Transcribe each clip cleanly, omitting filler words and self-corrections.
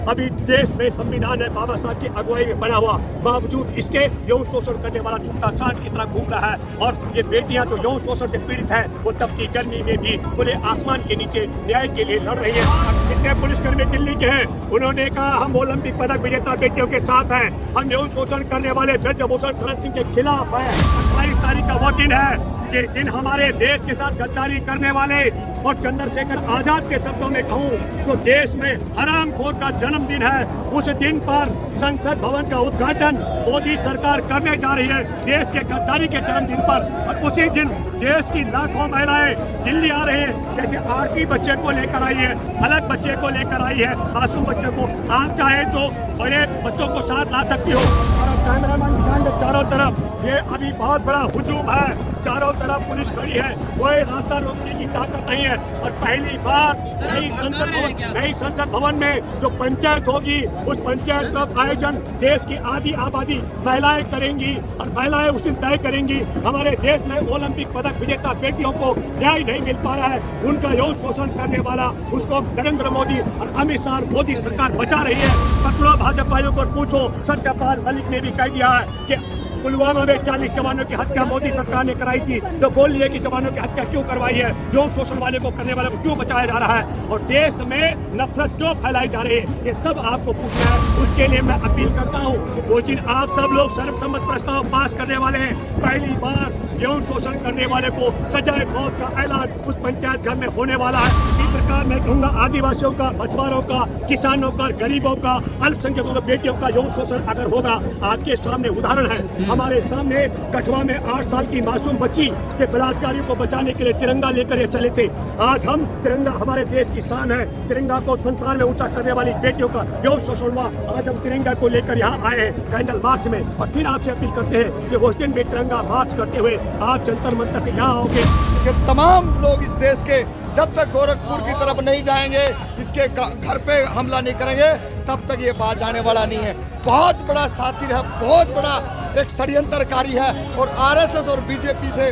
अभी देश में संविधान है बाबा साहब की अगुवाई में बना हुआ, बावजूद इसके यौन शोषण करने वाला छुट्टा सांड की तरह घूम रहा है। और ये बेटियां जो यौन शोषण से पीड़ित है वो तब की गर्मी में भी खुले आसमान के नीचे न्याय के लिए लड़ रही है। कितने पुलिसकर्मी दिल्ली के हैं, उन्होंने कहा हम ओलंपिक पदक विजेता बेटियों के साथ हैं, हम यौन शोषण करने वाले ब्रजभूषण शरण सिंह के खिलाफ है। 28 तारीख का वो दिन है जिस दिन हमारे देश के साथ गद्दारी करने वाले और चंद्रशेखर आजाद के शब्दों में कहूँ तो देश में हरामखोर का जन्मदिन है। उस दिन पर संसद भवन का उद्घाटन मोदी सरकार करने जा रही है देश के गद्दारी के जन्मदिन पर। और उसी दिन देश की लाखों महिलाएं दिल्ली आ रहे हैं, जैसे आरती बच्चे को लेकर आई है, फलक बच्चे को लेकर आई है, मासूम बच्चे को। आप चाहे तो बड़े बच्चों को साथ ला सकती हो। और कैमरामैन ध्यान दे चारों तरफ, ये अभी बहुत बड़ा हुजूम है, चारों तरफ पुलिस खड़ी है, कोई रास्ता रोकने की ताकत नहीं है। और पहली बार नई संसद भवन में जो पंचायत होगी उस पंचायत का आयोजन देश की आधी आबादी महिलाएं करेंगी। और महिलाएं उस दिन तय करेंगी हमारे देश में ओलंपिक पदक विजेता बेटियों को न्याय नहीं मिल पा रहा है, उनका यौन शोषण करने वाला उसको नरेंद्र मोदी और अमित शाह मोदी सरकार बचा रही है। पकड़ो भाजपाइयों को पूछो, सत्यपाल मलिक ने भी कह दिया है कि पुलवामा में 40 जवानों की हत्या मोदी सरकार ने कराई थी, तो बोलिए कि जवानों की हत्या क्यों करवाई है, यौन शोषण वाले को करने वाले को क्यों बचाया जा रहा है, और देश में नफरत क्यों फैलाई जा रही है, ये सब आपको पूछना है। उसके लिए मैं अपील करता हूँ, उस दिन आप सब लोग सर्वसम्मत प्रस्ताव पास करने वाले हैं। पहली बार यौन शोषण करने वाले को सजाए मौत का ऐलान उस पंचायत घर में होने वाला है। इसी प्रकार मैं कहूँगा आदिवासियों का, मछुआरों का, किसानों का, गरीबों का, अल्पसंख्यकों की बेटियों का यौन शोषण अगर होगा, आपके सामने उदाहरण है। हमारे सामने कठुआ में 8 साल की मासूम बच्ची के बलात्कारियों को बचाने के लिए तिरंगा लेकर ये चले थे। आज हम तिरंगा हमारे देश की शान है, तिरंगा को संसार में ऊंचा करने वाली बेटियों का यौन शोषण हुआ। आज हम तिरंगा को लेकर यहाँ आए हैं कैंडल मार्च में, और फिर आपसे अपील करते हैं कि उस दिन भी तिरंगा मार्च करते हुए आप जंतर मंतर से यहाँ आओगे। कि तमाम लोग इस देश के जब तक गोरखपुर की तरफ नहीं जाएंगे, इसके घर पे हमला नहीं करेंगे, तब तक ये बात जाने वाला नहीं है। बहुत बड़ा सातिर है, बहुत बड़ा एक षड्यंत्रकारी है, और आरएसएस और बीजेपी से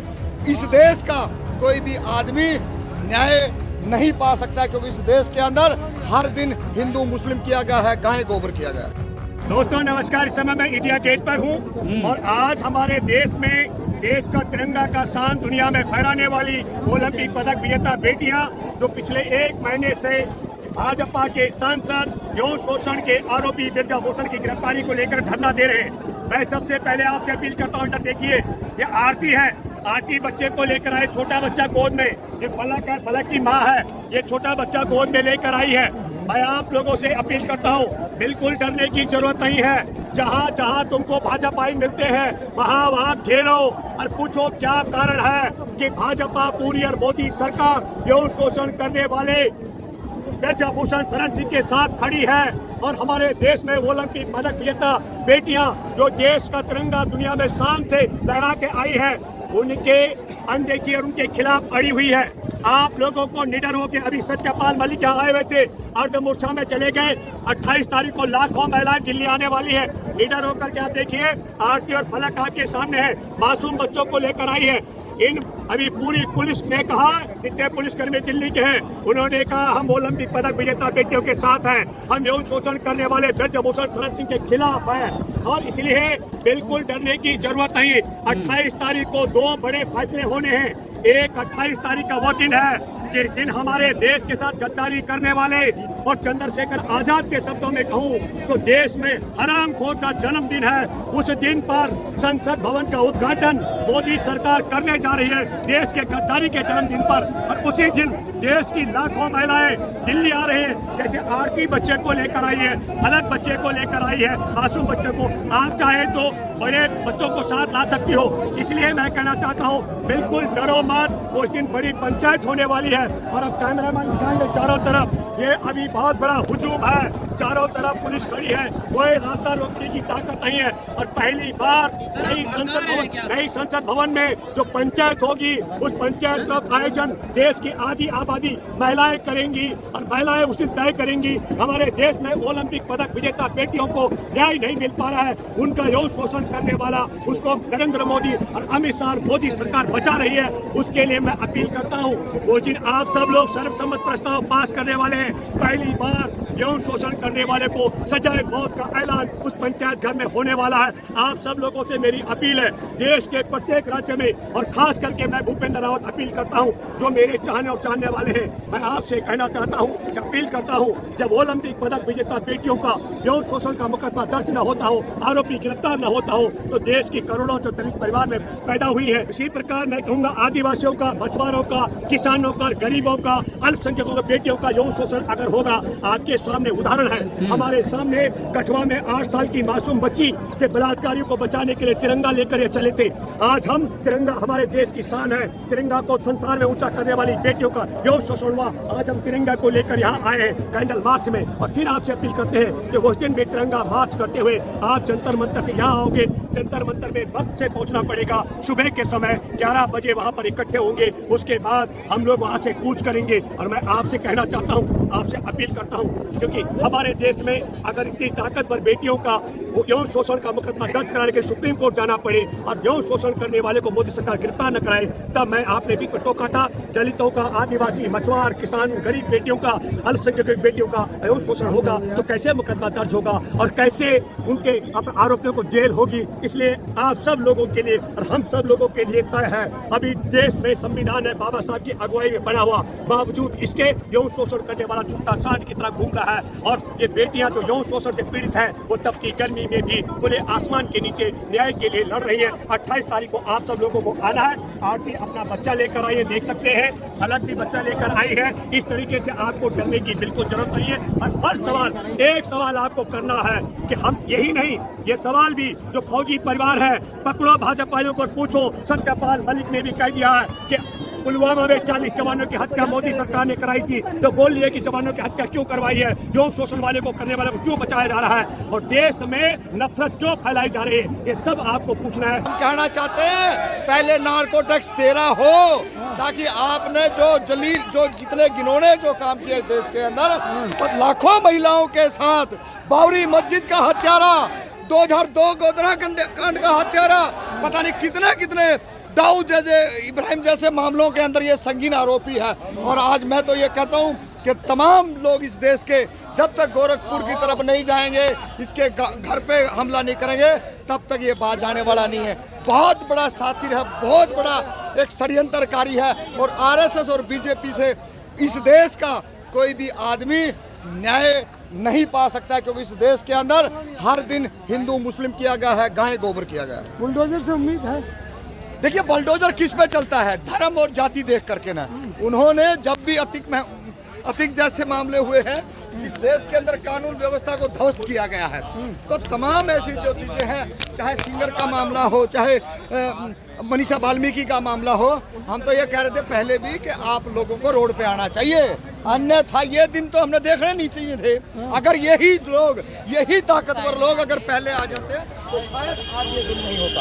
इस देश का कोई भी आदमी न्याय नहीं पा सकता, क्योंकि इस देश के अंदर हर दिन हिंदू मुस्लिम किया गया है, गाय गोबर किया गया है। दोस्तों नमस्कार, इस समय मैं इंडिया गेट पर हूँ और आज हमारे देश में देश का तिरंगा का शान दुनिया में फहराने वाली ओलंपिक पदक विजेता बेटियां जो पिछले 1 महीने से भाजपा के सांसद यौन शोषण के आरोपी ब्रजभूषण की गिरफ्तारी को लेकर धरना दे रहे हैं। मैं सबसे पहले आपसे अपील करता हूँ, इधर देखिए, ये आरती है, आरती बच्चे को लेकर आए, छोटा बच्चा गोद में। ये फलक है, फलक की माँ है, ये छोटा बच्चा गोद में लेकर आई है। मैं आप लोगों से अपील करता हूँ, बिल्कुल डरने की जरूरत नहीं है। जहाँ जहाँ तुमको भाजपाई मिलते हैं वहाँ घेरो और पूछो क्या कारण है कि भाजपा पूरी और मोदी सरकार यौन शोषण करने वाले ब्रजभूषण शरण सिंह के साथ खड़ी है। और हमारे देश में ओलंपिक पदक विजेता बेटियां जो देश का तिरंगा दुनिया में शान से लहरा के आई है, उनके अनदेखी और उनके खिलाफ अड़ी हुई है। आप लोगों को निडर होकर, अभी सत्यपाल मलिक यहाँ आए हुए थे, अर्धमूर्छा में चले गए। 28 तारीख को लाखों महिलाएं दिल्ली आने वाली है। निडर होकर के आप देखिए, आरती और फलक आपके सामने है, मासूम बच्चों को लेकर आई है। अभी पूरी पुलिस ने कहा, जितने पुलिसकर्मी दिल्ली के हैं, उन्होंने कहा हम ओलंपिक पदक विजेता बेटियों के साथ हैं, हम यौन शोषण करने वाले ब्रजभूषण शरण सिंह के खिलाफ हैं, और इसलिए बिल्कुल डरने की जरूरत नहीं। 28 तारीख को 2 बड़े फैसले होने हैं। एक 28 तारीख का वो दिन है जिस दिन हमारे देश के साथ गद्दारी करने वाले और चंद्रशेखर आजाद के शब्दों में कहूँ तो देश में हरामखोर का जन्मदिन है। उस दिन पर संसद भवन का उद्घाटन मोदी सरकार करने जा रही है देश के गद्दारी के जन्मदिन पर। और उसी दिन देश की लाखों महिलाएं दिल्ली आ रही हैं, जैसे आरती बच्चे को लेकर आई है, फलक बच्चे को लेकर आई है, मासूम बच्चे को। आप चाहे तो बड़े बच्चों को साथ ला सकती हो। इसलिए मैं कहना चाहता हूँ, बिल्कुल डरो मत, उस दिन बड़ी पंचायत होने वाली है। और अब कैमरामैन दिखाएं चारों तरफ, ये अभी बहुत बड़ा हुजूम है, चारों तरफ पुलिस खड़ी है, कोई रास्ता रोकने की ताकत नहीं है। और पहली बार नई संसद भवन में जो पंचायत होगी उस पंचायत का आयोजन देश की आधी आबादी आबादी महिलाएं करेंगी और महिलाएं उस दिन तय करेंगी। हमारे देश में ओलंपिक पदक विजेता बेटियों को न्याय नहीं मिल पा रहा है, उनका यौन शोषण करने वाला उसको नरेंद्र मोदी और अमित शाह मोदी सरकार बचा रही है। उसके लिए मैं अपील करता हूँ, वो दिन आप सब लोग सर्वसम्मत प्रस्ताव पास करने वाले हैं, पहली बार यौन शोषण करने वाले को सजाए मौत का ऐलान उस पंचायत घर में होने वाला है। आप सब लोगों से मेरी अपील है, देश के प्रत्येक राज्य में और खास करके मैं भूपेंद्र रावत अपील करता हूं, जो मेरे चाहने और जानने वाले हैं, मैं आपसे कहना चाहता हूं, अपील करता हूं, जब ओलंपिक पदक विजेता बेटियों का यौन शोषण का मुकदमा दर्ज न होता हो, आरोपी गिरफ्तार न होता हो, तो देश की करोड़ों जो दलित परिवार में पैदा हुई है। इसी प्रकार मैं कहूँगा आदिवासियों का, मछुआरों का, किसानों का, गरीबों का, अल्पसंख्यकों के बेटियों का यौन शोषण अगर होगा, आपके सामने उदाहरण है। हमारे सामने कठुआ में 8 साल की मासूम बच्ची के बलात्कारियों को बचाने के लिए तिरंगा लेकर ये चले थे। आज हम तिरंगा हमारे देश की शान है, तिरंगा को संसार में ऊंचा करने वाली बेटियों का यौन शोषण हुआ। आज हम तिरंगा को लेकर यहाँ आए हैं कैंडल मार्च में, और फिर आपसे अपील करते हैं कि उस दिन भी तिरंगा मार्च करते हुए आप जंतर मंतर से यहाँ आओगे। जंतर मंतर में वक्त से पहुँचना पड़ेगा, सुबह के समय 11 बजे वहाँ पर इकट्ठे होंगे। उसके बाद हम लोग वहाँ से कूच करेंगे। और मैं आपसे कहना चाहता हूँ, आपसे अपील करता हूँ, क्योंकि हमारे देश में अगर इतनी ताकतवर बेटियों का यौन शोषण का मुकदमा दर्ज कराने के सुप्रीम कोर्ट जाना पड़े और यौन शोषण करने वाले को मोदी सरकार गिरफ्तार न कराए, तब मैं आपने भी टोका था, दलितों का, आदिवासी, मछुआर, किसान, गरीब बेटियों का, अल्पसंख्यक बेटियों का यौन शोषण होगा तो कैसे मुकदमा दर्ज होगा और कैसे उनके आरोपियों को जेल होगी। इसलिए आप सब लोगों के लिए और हम सब लोगों के लिए तय है, अभी देश में संविधान है, बाबा साहब की अगुवाई में बना हुआ, बावजूद इसके यौन शोषण करने वाला झूठा सांड की तरह घूम रहा है। और ये बेटियां जो यौन शोषण से पीड़ित है, वो तब की गर्मी में भी खुले आसमान के नीचे न्याय के लिए लड़ रही है। 28 तारीख को आप सब लोगों को आना है। आरती अपना बच्चा लेकर आइए, देख सकते हैं अलग भी बच्चा लेकर आई है। इस तरीके से आपको डरने की बिल्कुल जरूरत नहीं है। और हर सवाल, एक सवाल आपको करना है कि हम यही नहीं, ये सवाल भी जो फौजी परिवार है, पकड़ो भाजपाइयों को पूछो। सत्यपाल मलिक ने भी कह दिया है कि पुलवामा में 40 जवानों की हत्या मोदी सरकार ने कराई थी, तो बोल रही है कि जवानों की हत्या क्यों करवाई है, यौन शोषण वाले को करने वाले को क्यों बचाया जा रहा है, और देश में नफरत क्यों फैलाई जा रही है, ये सब आपको पूछना है। हम कहना चाहते हैं पहले नार्को टैक्स तेरा हो, ताकि आपने जो जितने गिनोने जो काम किए देश के अंदर, लाखों महिलाओं के साथ, बाबरी मस्जिद का हत्यारा, 2002 गोधरा कांड का हत्यारा, पता नहीं कितने दाऊद जैसे, इब्राहिम जैसे मामलों के अंदर ये संगीन आरोपी है। और आज मैं तो ये कहता हूँ कि तमाम लोग इस देश के जब तक गोरखपुर की तरफ नहीं जाएंगे, इसके घर पे हमला नहीं करेंगे, तब तक ये बात जाने वाला नहीं है। बहुत बड़ा सातिर है, बहुत बड़ा एक षड्यंत्रकारी है। और आरएसएस और बीजेपी से इस देश का कोई भी आदमी न्याय नहीं पा सकता है, क्योंकि इस देश के अंदर हर दिन हिंदू मुस्लिम किया गया है, गाय गोबर किया गया है। बुलडोजर से उम्मीद है? देखिए बुलडोजर किस पे चलता है, धर्म और जाति देख करके ना। उन्होंने जब भी अतिक जैसे मामले हुए हैं, इस देश के अंदर कानून व्यवस्था को ध्वस्त किया गया है। तो तमाम ऐसी जो चीजें हैं, चाहे सिंगर का मामला हो, चाहे मनीषा वाल्मीकि का मामला हो, हम तो ये कह रहे थे पहले भी कि आप लोगों को रोड पे आना चाहिए, अन्यथा ये दिन तो हमने देखने नहीं चाहिए थे। अगर यही ताकतवर लोग अगर पहले आ जाते तो शायद आज ये दिन नहीं होता।